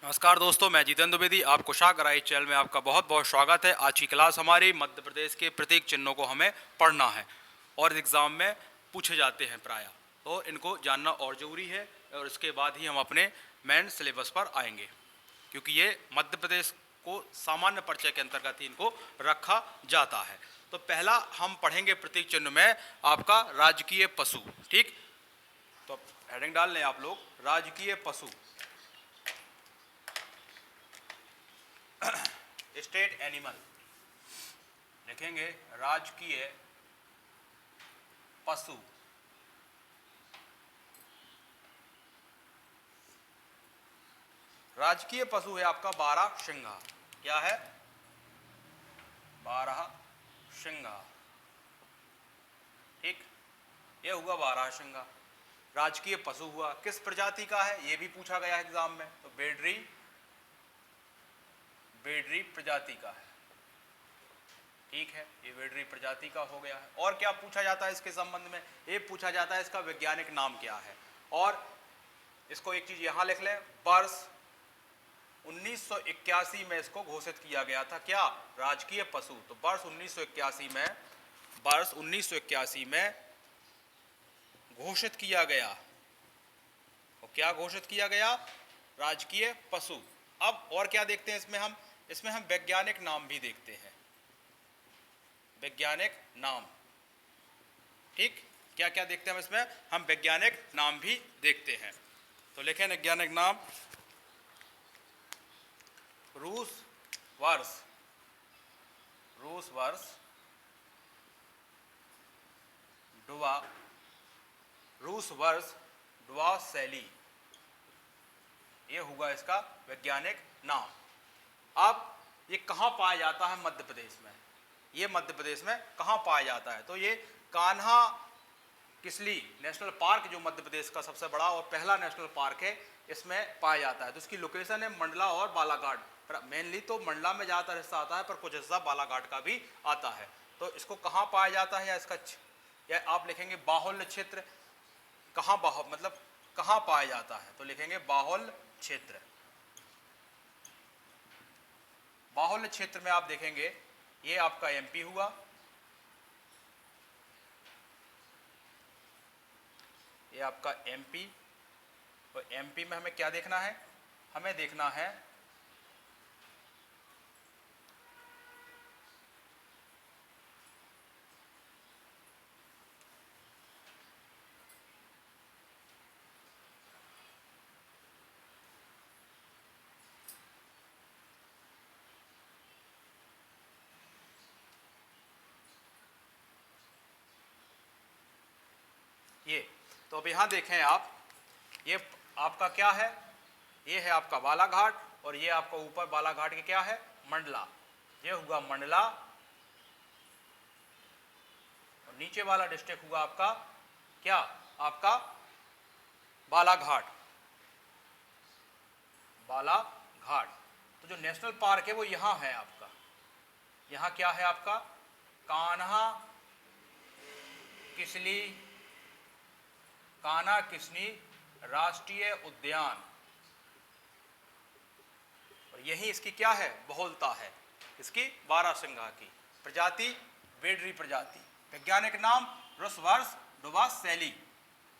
नमस्कार दोस्तों, मैं जितेंद्र द्विवेदी। आपको शाहगराई चैनल में आपका बहुत बहुत स्वागत है। आज की क्लास हमारी मध्य प्रदेश के प्रतीक चिन्हों को हमें पढ़ना है और एग्ज़ाम में पूछे जाते हैं प्रायः, तो इनको जानना और ज़रूरी है और इसके बाद ही हम अपने मेन सिलेबस पर आएंगे, क्योंकि ये मध्य प्रदेश को सामान्य परिचय के अंतर्गत ही इनको रखा जाता है। तो पहला हम पढ़ेंगे प्रतीक चिन्ह में आपका राजकीय पशु। ठीक, तो हेडिंग डाल लें आप लोग, राजकीय पशु, स्टेट एनिमल लिखेंगे, राजकीय पशु। राजकीय पशु है आपका बारहसिंगा। क्या है? बारहसिंगा। ठीक, ये हुआ बारहसिंगा, राजकीय पशु हुआ। किस प्रजाति का है ये भी पूछा गया है एग्जाम में, तो बेडरी प्रजाति का है। ठीक है, ये बेडरी प्रजाति का हो गया है। और क्या पूछा जाता है इसके संबंध में? ये पूछा जाता है इसका वैज्ञानिक नाम क्या है। और इसको एक चीज यहां लिख लें, वर्ष 1981 में इसको घोषित किया गया था। क्या? राजकीय पशु। तो वर्ष 1981 में घोषित किया गया। और क्या घोषित किया गया? राजकीय पशु। अब और क्या देखते हैं इसमें हम वैज्ञानिक नाम भी देखते हैं, वैज्ञानिक नाम। ठीक, क्या क्या देखते हैं इसमें? हम वैज्ञानिक नाम भी देखते हैं। तो लिखें वैज्ञानिक नाम, रूस वर्ष डुआसेली, ये होगा इसका वैज्ञानिक नाम। अब ये कहाँ पाया जाता है? मध्य प्रदेश में। ये मध्य प्रदेश में कहाँ पाया जाता है? तो ये कान्हा किसली नेशनल पार्क, जो मध्य प्रदेश का सबसे बड़ा और पहला नेशनल पार्क है, इसमें पाया जाता है। तो इसकी लोकेशन है मंडला और बालाघाट। मेनली तो मंडला में ज़्यादातर हिस्सा आता है, पर कुछ हिस्सा बालाघाट का भी आता है। तो इसको कहाँ पाया जाता है, या आप लिखेंगे बाहुल्य क्षेत्र। कहाँ मतलब कहाँ पाया जाता है, तो लिखेंगे बाहुल्य क्षेत्र। बाहुल्य क्षेत्र में आप देखेंगे ये आपका एमपी हुआ, ये आपका एमपी। और एमपी में हमें क्या देखना है? हमें देखना है ये। तो अब यहां देखें आप, ये आपका क्या है? ये है आपका बालाघाट, और ये आपका ऊपर बालाघाट के क्या है? मंडला। ये हुआ मंडला, और नीचे वाला डिस्ट्रिक्ट हुआ आपका क्या? आपका बालाघाट। तो जो नेशनल पार्क है वो यहां है आपका। यहां क्या है आपका? कान्हा किसली राष्ट्रीय उद्यान। और यही इसकी क्या है? बहुलता है इसकी, बारहसिंगा की। प्रजाति बेडरी प्रजाति। वैज्ञानिक नाम रुसवर्स डुआसेली।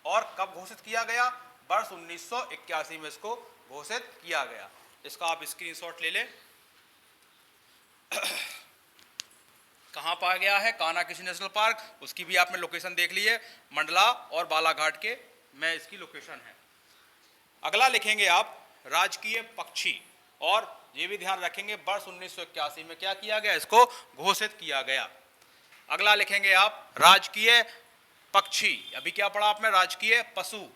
और कब घोषित किया गया? वर्ष 1981 में इसको घोषित किया गया। इसका आप स्क्रीनशॉट ले लें। कहाँ पाया गया है? Kanha Kisli national park. उसकी भी आपने लोकेशन देख ली है, मंडला और बालाघाट के में इसकी लोकेशन है। अगला लिखेंगे आप राजकीय पक्षी, और ये भी ध्यान रखेंगे वर्ष 1981 में क्या किया गया? इसको घोषित किया गया। अगला लिखेंगे आप राजकीय पक्षी। अभी क्या पढ़ा आपने? राजकीय पशु।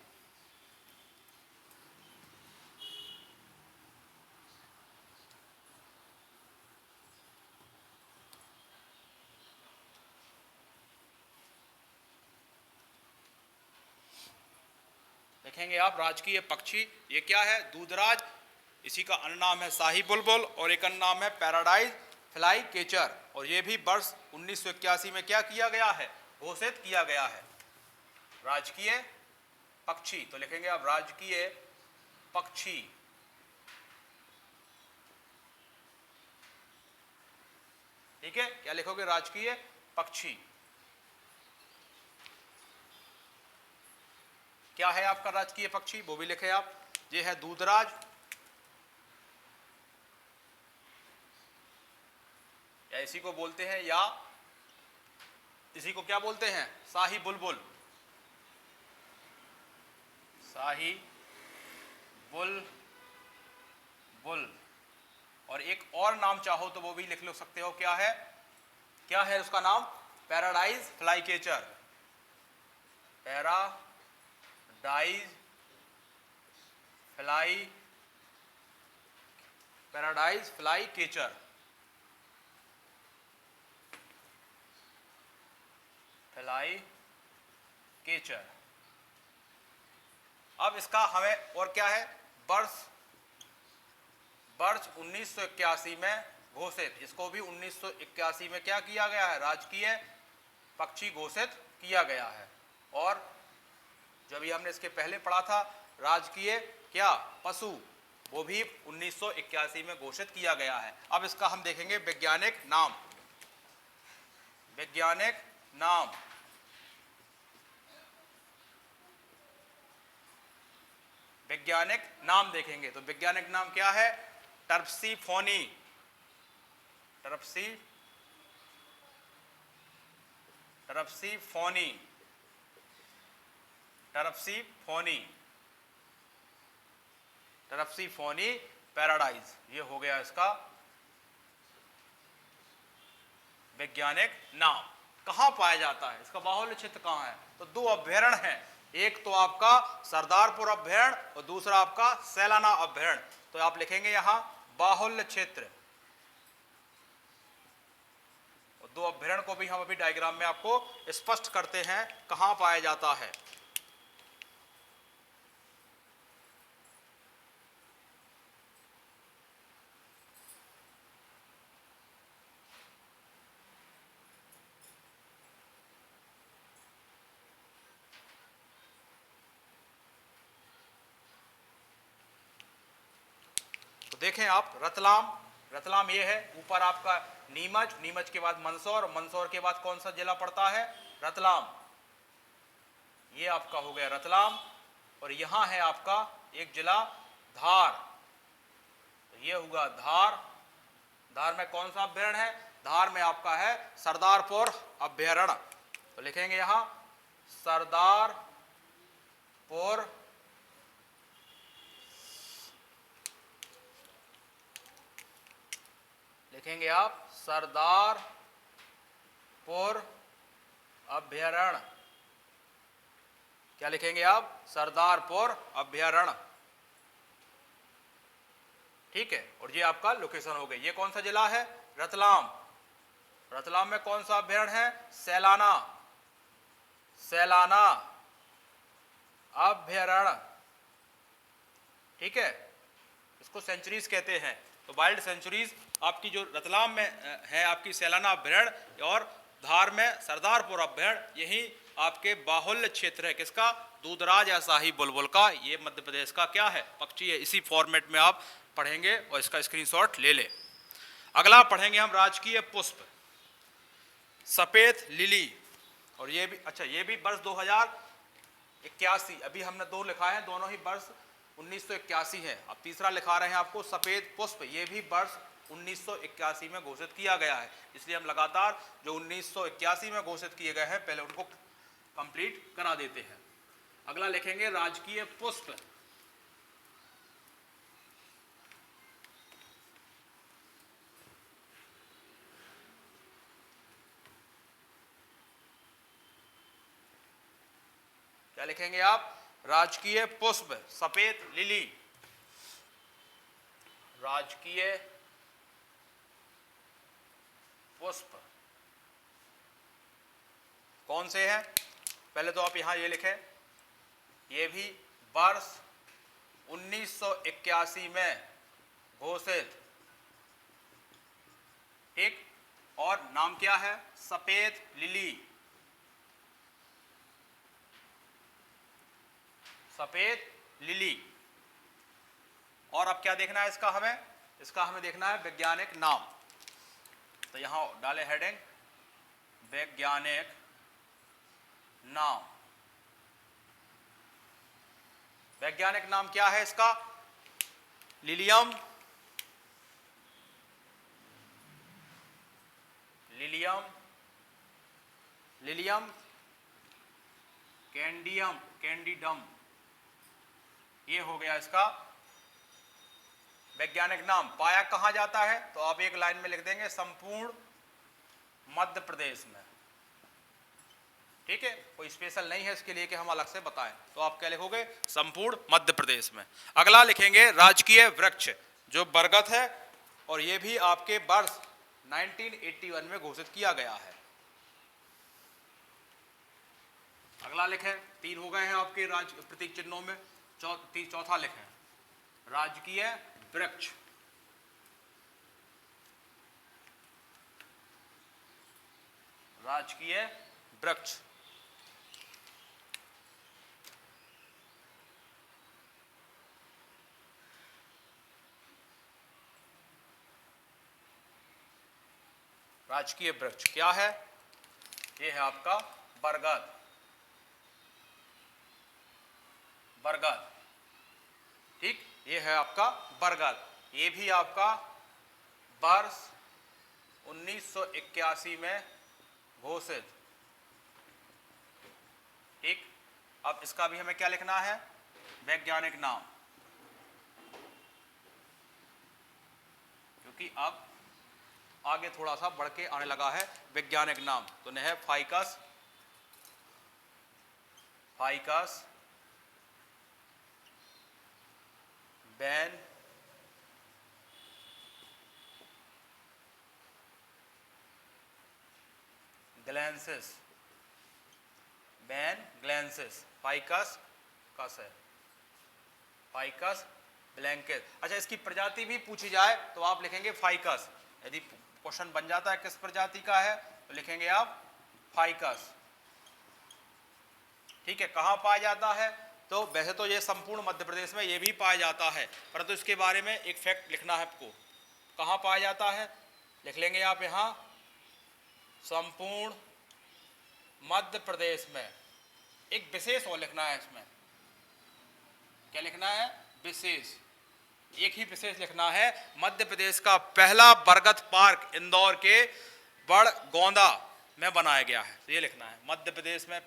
लिखेंगे आप राजकीय पक्षी। ये क्या है? दूधराज। इसी का अन्य नाम है शाही बुलबुल, और एक अन्य नाम है पैराडाइज फ्लाई कैचर। और ये भी वर्ष 1981 में क्या किया गया है? घोषित किया गया है। राजकीय पक्षी, तो लिखेंगे आप राजकीय पक्षी। ठीक है, क्या लिखोगे? राजकीय पक्षी। क्या है आपका राजकीय पक्षी, वो भी लिखे आप। ये है दूधराज, या इसी को बोलते हैं, या इसी को क्या बोलते हैं? शाही बुलबुल। शाही बुलबुल। और एक और नाम चाहो तो वो भी लिख लो सकते हो, क्या है? क्या है उसका नाम? पैराडाइज फ्लाईकेचर। पैराडाइज फ्लाईकेचर। फ्लाईकेचर। अब इसका हमें और क्या है? वर्ष 1981 में घोषित, इसको भी 1981 में क्या किया गया है? राजकीय पक्षी घोषित किया गया है। और जब ये हमने इसके पहले पढ़ा था राजकीय क्या पशु, वो भी 1981 में घोषित किया गया है। अब इसका हम देखेंगे वैज्ञानिक नाम। वैज्ञानिक नाम, वैज्ञानिक नाम देखेंगे तो वैज्ञानिक नाम क्या है? टर्पसीफोनी। टर्पसीफोनी। टर्पसीफोनी पैराडाइज, ये हो गया इसका वैज्ञानिक नाम। कहाँ पाया जाता है? इसका बाहुल्य क्षेत्र कहाँ है? तो दो अभ्यारण्य हैं, एक तो आपका सरदारपुर अभ्यारण्य और दूसरा आपका सैलाना अभ्यारण्य। तो आप लिखेंगे यहां बाहुल्य क्षेत्र। और दो अभ्यारण्य को भी हम अभी डायग्राम में आपको स्पष्ट करते हैं कहां पाया जाता है। देखें आप, रतलाम ये है, ऊपर आपका नीमच के बाद मंदसौर के बाद कौन सा जिला पड़ता है? रतलाम। ये आपका हो गया रतलाम। और यहां है आपका एक जिला धार, तो ये होगा धार। धार में कौन सा अभ्यारण्य है? धार में आपका है सरदारपुर अभ्यारण्य। तो लिखेंगे यहां सरदारपुर लिखेंगे आप सरदारपुर अभ्यारण्य। क्या लिखेंगे आप? सरदारपुर अभ्यारण्य। ठीक है, और ये आपका लोकेशन हो गई। ये कौन सा जिला है? रतलाम। रतलाम में कौन सा अभ्यारण्य है? सैलाना अभ्यारण्य। ठीक है, इसको सेंचुरीज कहते हैं। तो वाइल्ड सेंचुरीज आपकी जो रतलाम में है आपकी सैलाना अभ्यारण्य, और धार में सरदारपुर अभ्यारण्य, यही आपके बाहुल्य क्षेत्र है। किसका? दूधराज या शाही बुलबुल का। ये मध्य प्रदेश का क्या है? पक्षी है। इसी फॉर्मेट में आप पढ़ेंगे और इसका स्क्रीनशॉट ले ले। अगला पढ़ेंगे हम राजकीय पुष्प, सफेद लिली। और ये भी अच्छा, ये भी वर्ष 2081, अभी हमने दो लिखा है, दोनों ही वर्ष 1981 है। अब तीसरा लिखा रहे हैं आपको सफेद पुष्प, ये भी वर्ष 1981 में घोषित किया गया है। इसलिए हम लगातार जो 1981 में घोषित किए गए हैं पहले उनको कंप्लीट करा देते हैं। अगला लिखेंगे राजकीय पुष्प, क्या लिखेंगे आप? राजकीय पुष्प सफेद लिली। राजकीय पुष्प कौन से हैं? पहले तो आप यहां ये लिखें, ये भी वर्ष 1981 में घोषित। ठीक, और नाम क्या है? सफेद लिली। सफेद लिली। और अब क्या देखना है इसका हमें? इसका हमें देखना है वैज्ञानिक नाम। तो यहां डाले हेडिंग वैज्ञानिक नाम। वैज्ञानिक नाम क्या है इसका? लिलियम कैंडिडम, ये हो गया इसका वैज्ञानिक नाम। पाया कहां जाता है? तो आप एक लाइन में लिख देंगे संपूर्ण मध्य प्रदेश में। ठीक है, कोई स्पेशल नहीं है इसके लिए कि हम अलग से बताएं, तो आप क्या लिखोगे? संपूर्ण मध्य प्रदेश में। अगला लिखेंगे राजकीय वृक्ष, जो बरगद है, और ये भी आपके वर्ष 1981 में घोषित किया गया है। अगला लिखें, 3 हो गए हैं आपके प्रतीक चिन्हों में, चौथा लिखें राजकीय वृक्ष। राजकीय वृक्ष, राजकीय वृक्ष क्या है? ये है आपका बरगद। ठीक, ये है आपका बरगद। ये भी आपका वर्ष 1981 में घोषित। ठीक, अब इसका भी हमें क्या लिखना है? वैज्ञानिक नाम, क्योंकि अब आगे थोड़ा सा बढ़ के आने लगा है वैज्ञानिक नाम। तो है फाइकस बैन ग्लैंसिस, फाइकस कस है, फाइकस ब्लैंकेट। अच्छा, इसकी प्रजाति भी पूछी जाए तो आप लिखेंगे फाइकस। यदि क्वेश्चन बन जाता है किस प्रजाति का है, तो लिखेंगे आप फाइकस। ठीक है, कहाँ पाया जाता है? तो वैसे तो ये संपूर्ण मध्य प्रदेश में ये भी पाया जाता है, परंतु इसके बारे में एक फैक्ट लिखना है आपको। कहाँ पाया जाता है? लिख लेंगे आप यहाँ संपूर्ण मध्य प्रदेश में। एक विशेष और लिखना है इसमें। क्या लिखना है? विशेष। एक ही विशेष लिखना है। मध्य प्रदेश का पहला बरगद पार्क इंदौर के बड़गोंदा में बनाया गया है, तो ये लिखना है मध्य प्रदेश में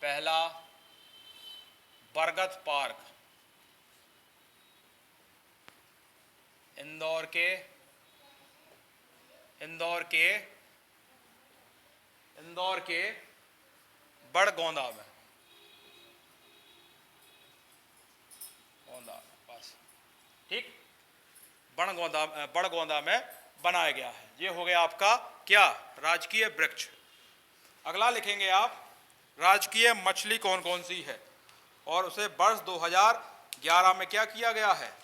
पहला बरगद पार्क इंदौर के बड़गोंदा में, बस। ठीक, बड़गोंदा में बनाया गया है। ये हो गया आपका क्या? राजकीय वृक्ष। अगला लिखेंगे आप राजकीय मछली कौन कौन सी है, और उसे वर्ष 2011 में क्या किया गया है?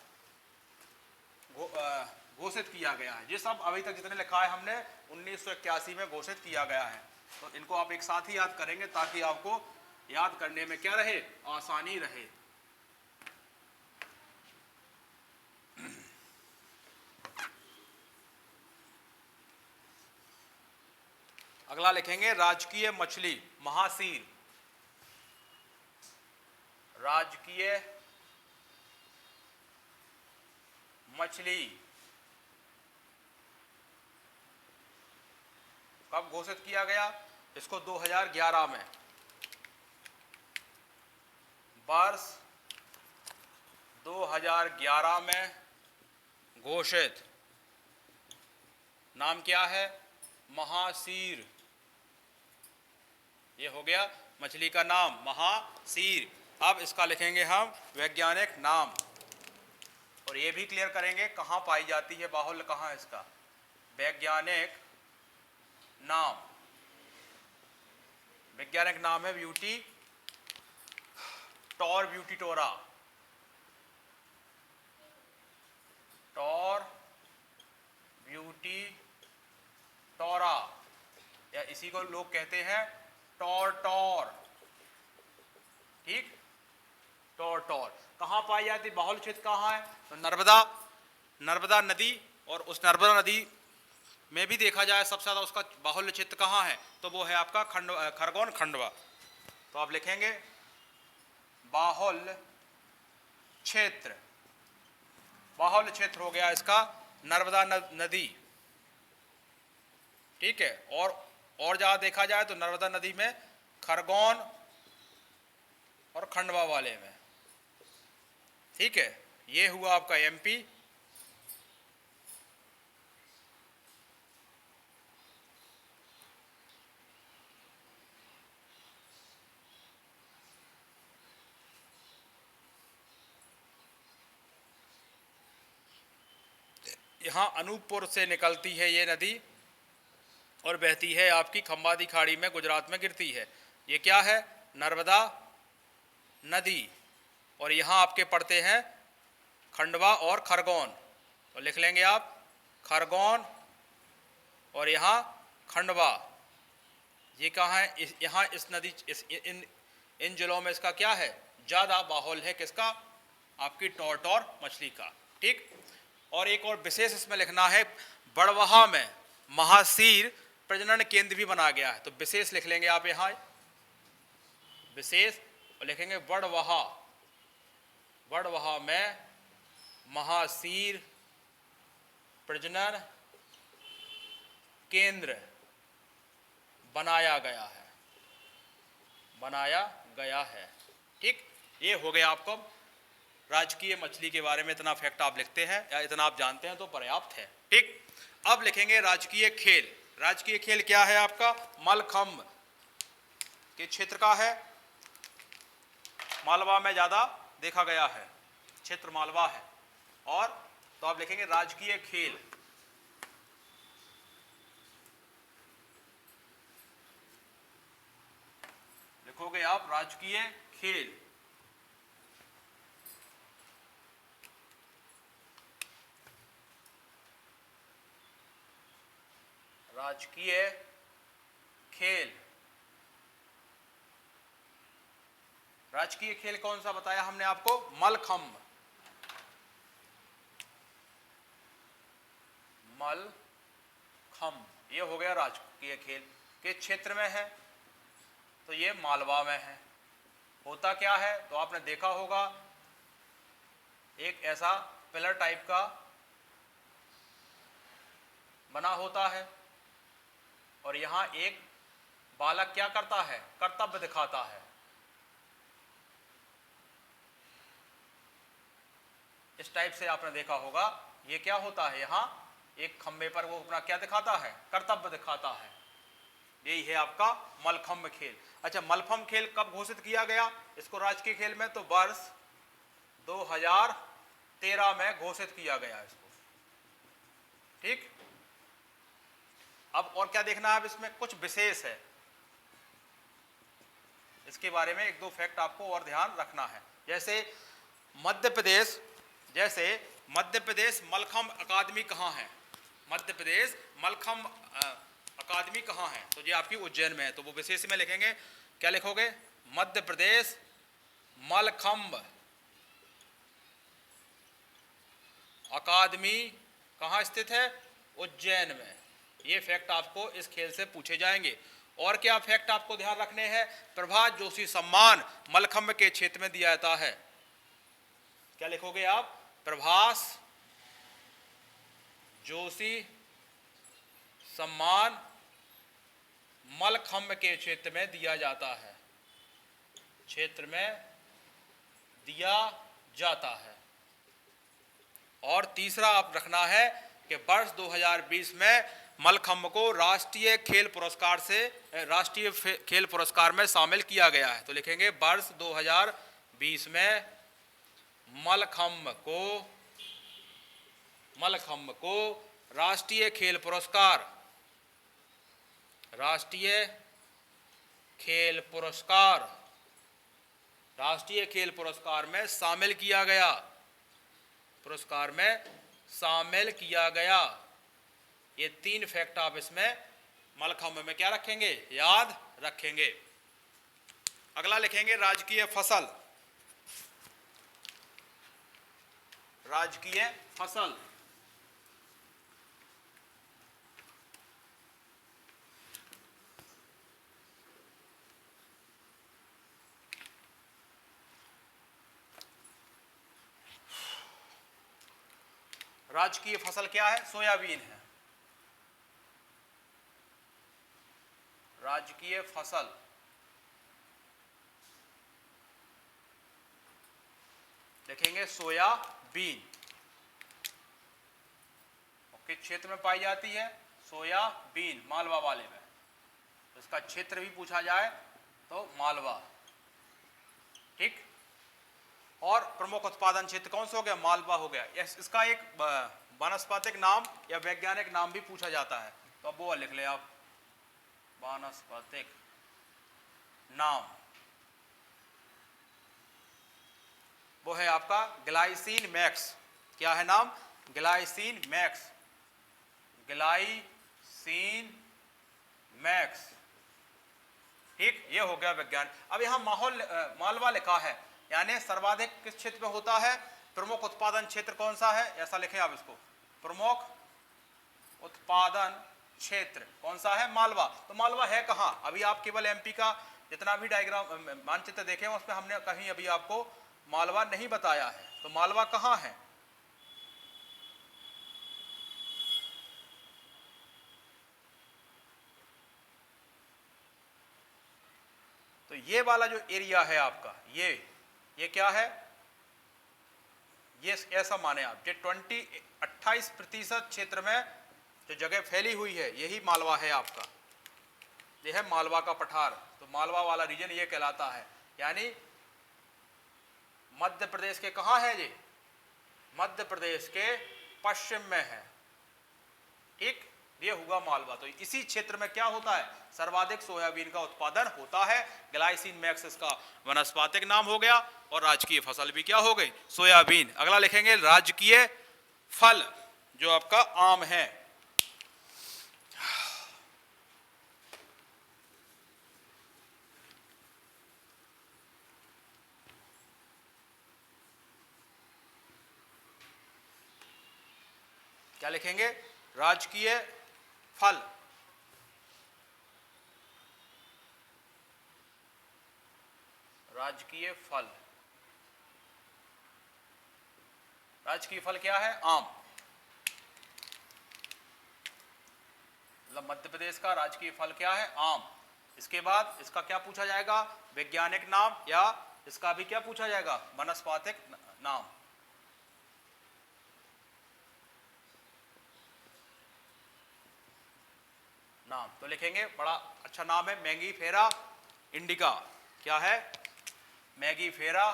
घोषित किया गया है। ये सब अभी तक जितने लिखा है हमने 1981 में घोषित किया गया है। तो इनको आप एक साथ ही याद करेंगे ताकि आपको याद करने में क्या रहे? आसानी रहे। अगला लिखेंगे राजकीय मछली महासीर। राजकीय मछली कब घोषित किया गया? इसको 2011 में, वर्ष 2011 में घोषित। नाम क्या है? महासीर। ये हो गया मछली का नाम, महासीर। अब इसका लिखेंगे हम वैज्ञानिक नाम, और ये भी क्लियर करेंगे कहाँ पाई जाती है, बाहुल्य कहाँ है इसका। वैज्ञानिक नाम है ब्यूटी टोरा, या इसी को लोग कहते हैं टॉर। ठीक, टॉर कहाँ पाई जाती? बाहुल्य क्षेत्र कहाँ है? तो नर्मदा, नर्मदा नदी, और उस नर्मदा नदी में भी देखा जाए सबसे ज़्यादा उसका बाहुल्य क्षेत्र कहाँ है, तो वो है आपका खरगोन खंडवा। तो आप लिखेंगे बाहुल्य क्षेत्र, बाहुल्य क्षेत्र हो गया इसका नर्मदा नदी, ठीक है। और ज़्यादा देखा जाए तो नर्मदा नदी में खरगोन और खंडवा वाले में, ठीक है। ये हुआ आपका एमपी। यहाँ अनूपपुर से निकलती है ये नदी और बहती है आपकी खंबाती खाड़ी में, गुजरात में गिरती है। ये क्या है, नर्मदा नदी। और यहाँ आपके पड़ते हैं खंडवा और खरगोन, तो लिख लेंगे आप खरगोन और यहाँ खंडवा। ये कहाँ है, यहाँ इस नदी इन जिलों में इसका क्या है, ज़्यादा बाहुल्य है किसका, आपकी टॉरटॉर मछली का, ठीक। और एक और विशेष इसमें लिखना है, बड़वाहा में महासीर प्रजनन केंद्र भी बना गया है। तो विशेष लिख लेंगे आप यहाँ, विशेष, और लिखेंगे बड़वाहा, बड़वाहा में महासीर प्रजनन केंद्र बनाया गया है, बनाया गया है, ठीक। ये हो गया आपको राजकीय मछली के बारे में, इतना फैक्ट आप लिखते हैं या इतना आप जानते हैं तो पर्याप्त है, ठीक। अब लिखेंगे राजकीय खेल। राजकीय खेल क्या है आपका, मलखंभ के क्षेत्र का है, मालवा में ज़्यादा देखा गया है, क्षेत्र मालवा है। और तो आप लिखेंगे राजकीय खेल, लिखोगे आप राजकीय खेल। राजकीय खेल, राजकीय खेल कौन सा बताया हमने आपको, मलखंभ, मलखंभ। ये हो गया राजकीय खेल, के क्षेत्र में है, तो ये मालवा में है। होता क्या है, तो आपने देखा होगा एक ऐसा पिलर टाइप का बना होता है और यहाँ एक बालक क्या करता है, कर्तव्य दिखाता है। इस टाइप से आपने देखा होगा, ये क्या होता है, यहाँ एक खंबे पर वो अपना क्या दिखाता है, कर्तव्य दिखाता है। यही है आपका मलखंभ खेल। अच्छा, मलखंभ खेल कब घोषित किया गया इसको राजकीय खेल में, तो वर्ष 2013 में घोषित किया गया इसको, ठीक। अब और क्या देखना है, अब इसमें कुछ विशेष है, इसके बारे में एक दो फैक्ट आपको और ध्यान रखना है। जैसे मध्य प्रदेश मलखंभ अकादमी कहाँ है, मध्य प्रदेश मलखंभ अकादमी कहाँ है, तो ये आपकी उज्जैन में है। तो वो विशेष में लिखेंगे, क्या लिखोगे, मध्य प्रदेश मलखंभ अकादमी कहाँ स्थित है, उज्जैन में। ये फैक्ट आपको इस खेल से पूछे जाएंगे। और क्या फैक्ट आपको ध्यान रखने हैं, प्रभात जोशी सम्मान मलखंभ के क्षेत्र में दिया जाता है। क्या लिखोगे आप, प्रभास जोशी सम्मान मलखंभ के क्षेत्र में दिया जाता है, क्षेत्र में दिया जाता है। और तीसरा आप रखना है कि वर्ष 2020 में मलखंभ को राष्ट्रीय खेल पुरस्कार में शामिल किया गया है। तो लिखेंगे वर्ष 2020 में मलखंभ को राष्ट्रीय खेल पुरस्कार में शामिल किया गया। ये तीन फैक्ट आप इसमें मलखंभ में क्या रखेंगे, याद रखेंगे। अगला लिखेंगे राजकीय फसल। राजकीय फसल राजकीय फसल क्या है? सोयाबीन है। राजकीय फसल देखेंगे सोयाबीन। किस क्षेत्र में पाई जाती है? सोयाबीन, मालवा वाले में। तो इसका क्षेत्र भी पूछा जाए तो मालवा। ठीक। और प्रमुख उत्पादन क्षेत्र कौन सा हो गया? मालवा हो गया। इसका एक वानस्पतिक नाम या वैज्ञानिक नाम भी पूछा जाता है, तो अब वो लिख ले आप, वानस्पतिक नाम वो है आपका ग्लाइसिन मैक्स। क्या है नाम? Glycine max. Glycine max. ठीक, ये हो गया विज्ञान। अब यहां मालवा लिखा है, यानी सर्वाधिक किस क्षेत्र में होता है? प्रमुख उत्पादन क्षेत्र कौन सा है? ऐसा लिखें आप इसको, प्रमुख उत्पादन क्षेत्र कौन सा है? मालवा। तो मालवा है कहां? अभी आप केवल एमपी का जितना भी डायग्राम मानचित्र देखे उसमें हमने कहीं अभी आपको मालवा नहीं बताया है। तो मालवा कहां है? तो ये वाला जो एरिया है आपका, ये क्या है? ये ऐसा माने आप, ये 28% क्षेत्र में जो जगह फैली हुई है यही मालवा है आपका। ये है मालवा का पठार। तो मालवा वाला रीजन ये कहलाता है, यानी मध्य प्रदेश के कहां है? ये मध्य प्रदेश के पश्चिम में है। ठीक, ये हुआ मालवा। तो इसी क्षेत्र में क्या होता है? सर्वाधिक सोयाबीन का उत्पादन होता है। ग्लाइसिन मैक्स इसका वानस्पतिक नाम हो गया, और राजकीय फसल भी क्या हो गई? सोयाबीन। अगला लिखेंगे राजकीय फल, जो आपका आम है। क्या लिखेंगे? राजकीय फल। राजकीय फल। राजकीय फल क्या है? आम। मतलब मध्य प्रदेश का राजकीय फल क्या है? आम। इसके बाद इसका क्या पूछा जाएगा? वैज्ञानिक नाम, या इसका भी क्या पूछा जाएगा? वानस्पतिक नाम। नाम तो लिखेंगे, बड़ा अच्छा नाम है, मैंगीफेरा इंडिका। क्या है? Mangifera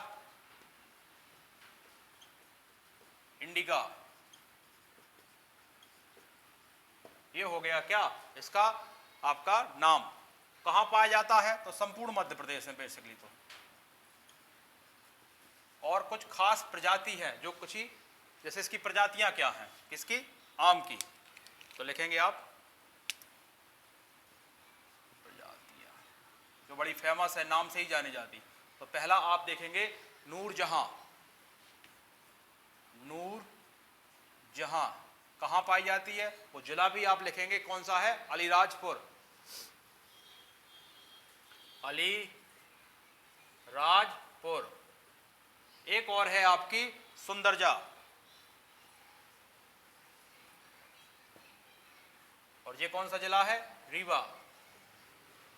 indica. ये हो गया क्या इसका आपका नाम। कहां पाया जाता है? तो संपूर्ण मध्य प्रदेश में बेसिकली। तो और कुछ खास प्रजाति है जो कुछ ही, जैसे इसकी प्रजातियां क्या हैं? किसकी? आम की। तो लिखेंगे आप प्रजातियां जो बड़ी फेमस है, नाम से ही जानी जाती। तो पहला आप देखेंगे नूरजहां। नूरजहां कहां पाई जाती है? वो जिला भी आप लिखेंगे कौन सा है? अलीराजपुर। अलीराजपुर। एक और है आपकी सुंदरजा, और ये कौन सा जिला है? रीवा।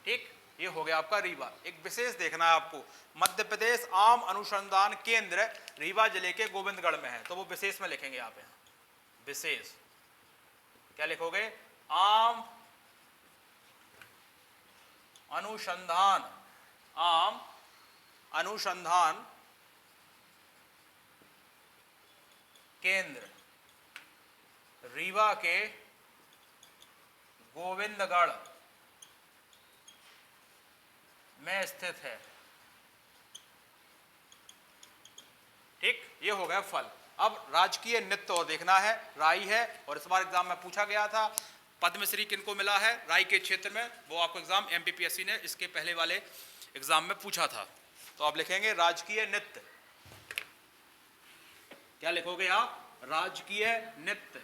ठीक, ये हो गया आपका रीवा। एक विशेष देखना है आपको, मध्य प्रदेश आम अनुसंधान केंद्र रीवा जिले के गोविंदगढ़ में है। तो वो विशेष में लिखेंगे आप यहाँ, विशेष। क्या लिखोगे? आम अनुसंधान, आम अनुसंधान केंद्र रीवा के गोविंदगढ़ में स्थित है। ठीक, ये हो गया फल। अब राजकीय नृत्य और देखना है, राई है, और इस बार एग्जाम में पूछा गया था पद्मश्री किनको मिला है राई के क्षेत्र में, वो आपको एग्जाम एमपीपीएससी ने इसके पहले वाले एग्जाम में पूछा था। तो आप लिखेंगे राजकीय नृत्य। क्या लिखोगे आप? राजकीय नृत्य।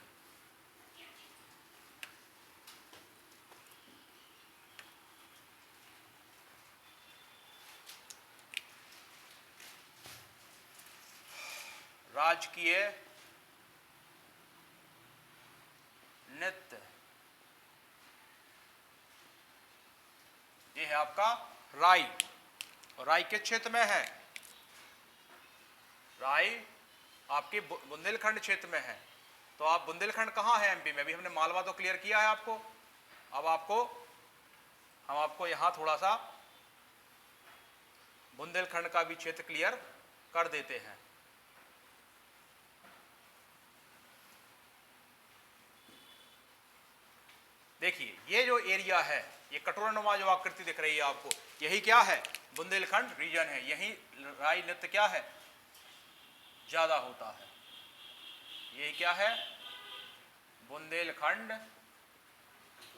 राजकीय नृत्य। ये है आपका राई, और राई किस क्षेत्र में है? राई आपके बुंदेलखंड क्षेत्र में है। तो आप बुंदेलखंड कहाँ है एमपी में? अभी हमने मालवा तो क्लियर किया है आपको। अब हम आपको यहां थोड़ा सा बुंदेलखंड का भी क्षेत्र क्लियर कर देते हैं। देखिए ये जो एरिया है, ये कटोरानुमा जो आकृति दिख रही है आपको, यही क्या है? बुंदेलखंड रीजन है। यही राई नृत्य क्या है? ज्यादा होता है। यही क्या है? बुंदेलखंड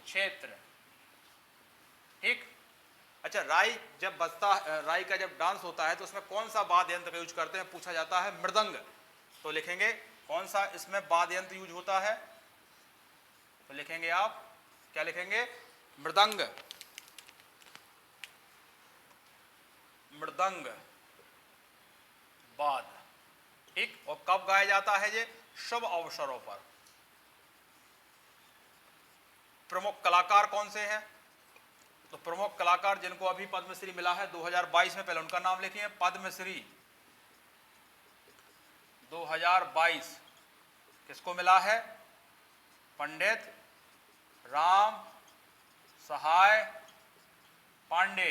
क्षेत्र। ठीक। अच्छा, राई जब बजता, राई का जब डांस होता है तो उसमें कौन सा वाद्य यंत्र का यूज करते हैं? पूछा जाता है मृदंग। तो लिखेंगे कौन सा इसमें वाद्य यंत्र यूज होता है? तो लिखेंगे आप, क्या लिखेंगे? मृदंग। मृदंग वाद्य। ठीक। और कब गाया जाता है ये? शुभ अवसरों पर। प्रमुख कलाकार कौन से हैं? तो प्रमुख कलाकार जिनको अभी पद्मश्री मिला है 2022 में, पहले उनका नाम लिखिए। पद्मश्री 2022 किसको मिला है? पंडित राम सहाय पांडे।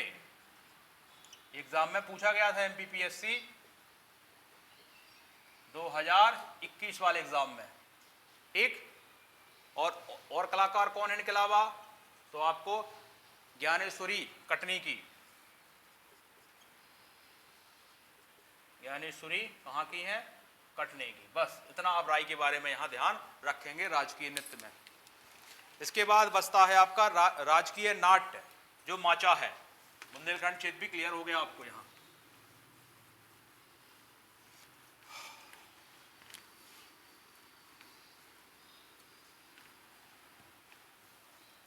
एग्जाम में पूछा गया था एमपीपीएससी 2021 वाले एग्जाम में। ठीक। और कलाकार कौन है इनके अलावा? तो आपको ज्ञानेश्वरी कटनी की, ज्ञानेश्वरी कहाँ की है? कटनी की। बस इतना आप राई के बारे में यहां ध्यान रखेंगे राजकीय नृत्य में। इसके बाद बचता है आपका राजकीय नाट्य, जो माचा है। बुंदेलखंड क्षेत्र भी क्लियर हो गया आपको। यहां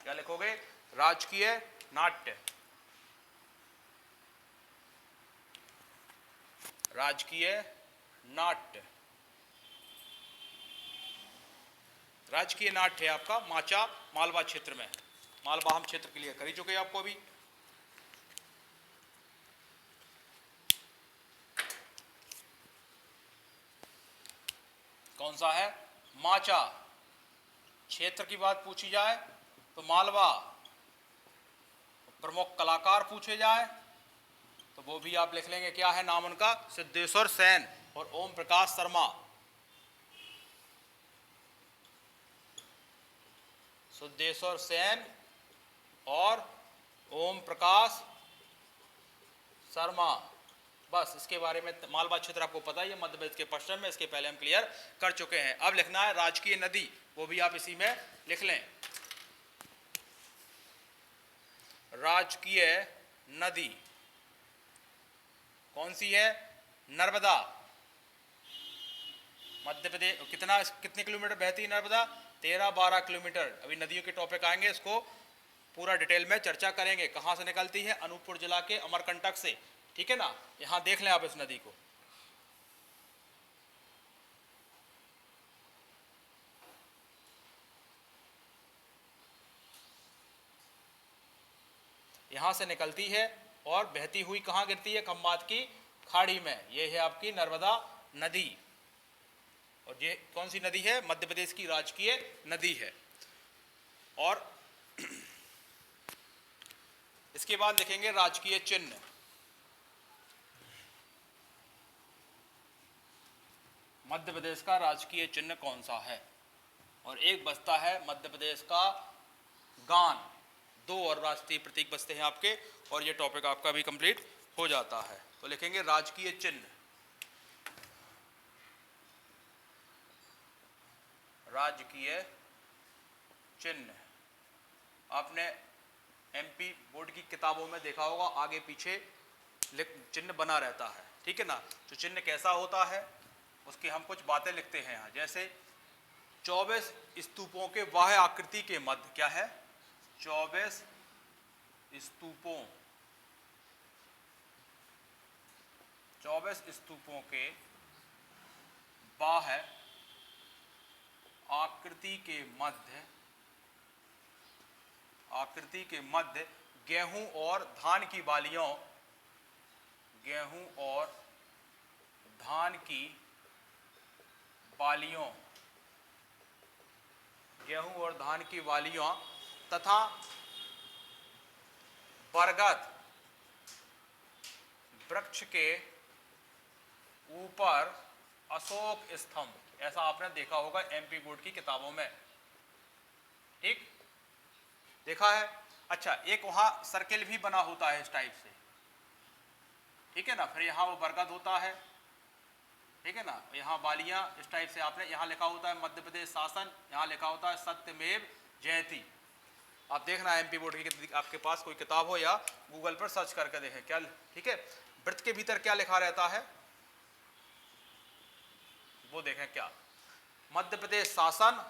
क्या लिखोगे? राजकीय नाट्य। राजकीय नाट्य। राजकीय नाट्य है आपका माचा, मालवा क्षेत्र में। मालवा हम क्षेत्र क्लियर कर ही चुके हैं आपको अभी। कौन सा है? माचा। क्षेत्र की बात पूछी जाए तो मालवा। प्रमुख कलाकार पूछे जाए तो वो भी आप लिख लेंगे, क्या है नाम उनका? सिद्धेश्वर सेन और ओम प्रकाश शर्मा। सिद्धेश्वर सेन और ओम प्रकाश शर्मा। बस इसके बारे में मालवा क्षेत्र आपको पता ही है, मध्य प्रदेश के पश्चिम में। इसके पहले हम क्लियर कर चुके हैं। अब लिखना है राजकीय नदी, वो भी आप इसी में लिख लें। राजकीय नदी कौन सी है? नर्मदा। मध्य प्रदेश कितने किलोमीटर बहती है नर्मदा? 13-12 किलोमीटर। अभी नदियों के टॉपिक आएंगे, इसको पूरा डिटेल में चर्चा करेंगे। कहां से निकलती है? अनूपपुर जिला के अमरकंटक से। ठीक है ना? यहां देख लें आप इस नदी को। यहां से निकलती है और बहती हुई कहां गिरती है? खंबात की खाड़ी में। यह है आपकी नर्मदा नदी। और ये कौन सी नदी है? मध्य प्रदेश की राजकीय नदी है। और इसके बाद लिखेंगे राजकीय चिन्ह। मध्य प्रदेश का राजकीय चिन्ह कौन सा है? और एक बचता है मध्य प्रदेश का गान। 2 और राष्ट्रीय प्रतीक बचते हैं आपके, और ये टॉपिक आपका भी कंप्लीट हो जाता है। तो लिखेंगे राजकीय चिन्ह। राजकीय चिन्ह आपने एमपी बोर्ड की किताबों में देखा होगा, आगे पीछे चिन्ह बना रहता है। ठीक है ना? तो चिन्ह कैसा होता है उसकी हम कुछ बातें लिखते हैं यहाँ। जैसे 24 स्तूपों के वाह्य आकृति के मध्य क्या है? 24 स्तूपों, 24 स्तूपों के बाह्य आकृति के मध्य आकृति के मध्य गेहूं और धान की बालियों, गेहूं और धान की बालियों, गेहूं और धान की बालियों तथा बरगद वृक्ष के ऊपर अशोक स्तंभ, ऐसा आपने देखा होगा एमपी बोर्ड की किताबों में, ठीक, देखा है। अच्छा, एक वहां सर्किल भी बना होता है इस टाइप से, ठीक है ना, फिर यहाँ वो बरगद होता है, ठीक है ना, यहाँ बालियां इस टाइप से, आपने यहाँ लिखा होता है मध्य प्रदेश शासन, यहाँ लिखा होता है सत्यमेव जयते। आप देखना एमपी बोर्ड की आपके पास कोई किताब हो या गूगल पर सर्च करके देखें क्या, ठीक है, वृत्त के भीतर क्या लिखा रहता है वो देखें क्या, मध्य प्रदेश शासन,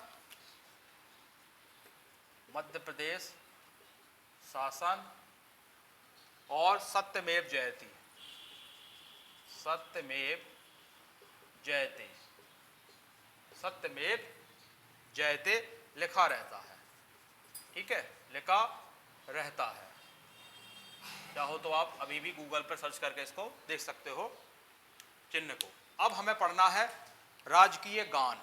मध्य प्रदेश शासन और सत्यमेव जयते, सत्यमेव जयते, सत्यमेव जयते लिखा रहता है, ठीक है, लिखा रहता है। चाहो तो आप अभी भी गूगल पर सर्च करके इसको देख सकते हो चिन्ह को। अब हमें पढ़ना है राजकीय गान,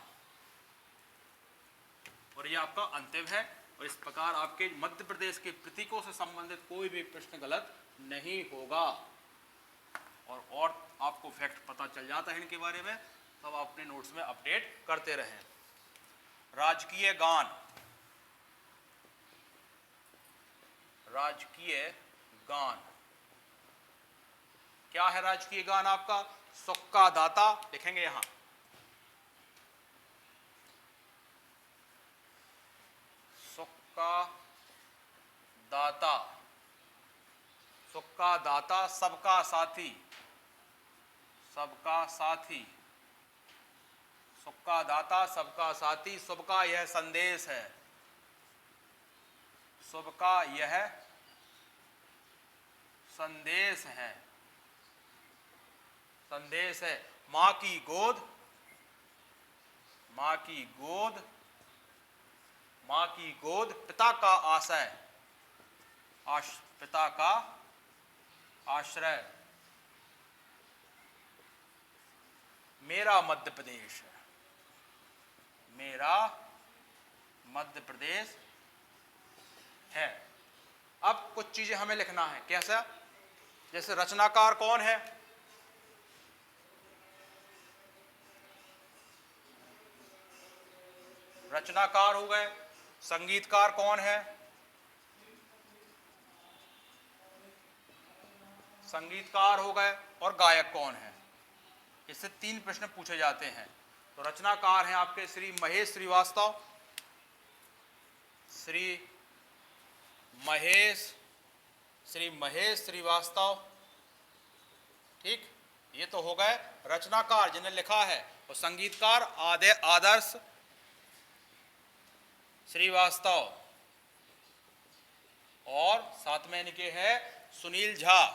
और ये आपका अंतिम है, और इस प्रकार आपके मध्य प्रदेश के प्रतीकों से संबंधित कोई भी प्रश्न गलत नहीं होगा, और आपको फैक्ट पता चल जाता है इनके बारे में, तब आप अपने नोट्स में अपडेट करते रहें। राजकीय गान, राजकीय गान क्या है? राजकीय गान आपका सुख का दाता, लिखेंगे यहां सुख का दाता, सुख का दाता, सबका साथी, सबका साथी, सुख का दाता सबका साथी, शुभ का यह संदेश है, शुभ का यह संदेश है, संदेश है, माँ की गोद, माँ की गोद, माँ की गोद, पिता का आशय, पिता का आश्रय, मेरा मध्य प्रदेश, मेरा मध्य प्रदेश है। अब कुछ चीजें हमें लिखना है, कैसा? जैसे रचनाकार कौन है? रचनाकार हो गए। संगीतकार कौन है? संगीतकार हो गए। और गायक कौन है? इससे 3 प्रश्न पूछे जाते हैं। तो रचनाकार हैं आपके श्री महेश श्रीवास्तव, श्री महेश श्रीवास्तव, ठीक, ये तो हो गए रचनाकार जिन्हें लिखा है। और संगीतकार आदर्श श्रीवास्तव, और साथ में इनके हैं सुनील झा,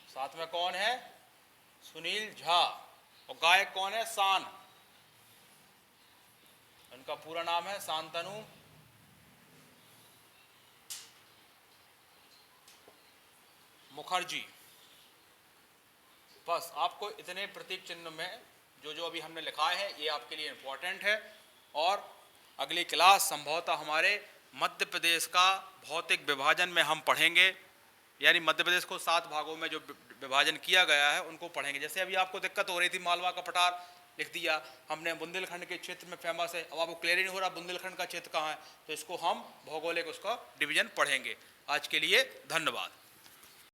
साथ में कौन है? सुनील झा। और गायक कौन है? शान, उनका पूरा नाम है शांतनु मुखर्जी। बस आपको इतने प्रतीक चिन्ह में जो अभी हमने लिखा है ये आपके लिए इंपॉर्टेंट है। और अगली क्लास संभवतः हमारे मध्य प्रदेश का भौतिक विभाजन में हम पढ़ेंगे, यानी मध्य प्रदेश को 7 भागों में जो विभाजन किया गया है उनको पढ़ेंगे। जैसे अभी आपको दिक्कत हो रही थी, मालवा का पठार लिख दिया हमने, बुंदेलखंड के क्षेत्र में फेमस है, अब आपको क्लियर ही नहीं हो रहा बुंदेलखंड का क्षेत्र कहाँ है, तो इसको हम भौगोलिक उसका डिवीजन पढ़ेंगे। आज के लिए धन्यवाद।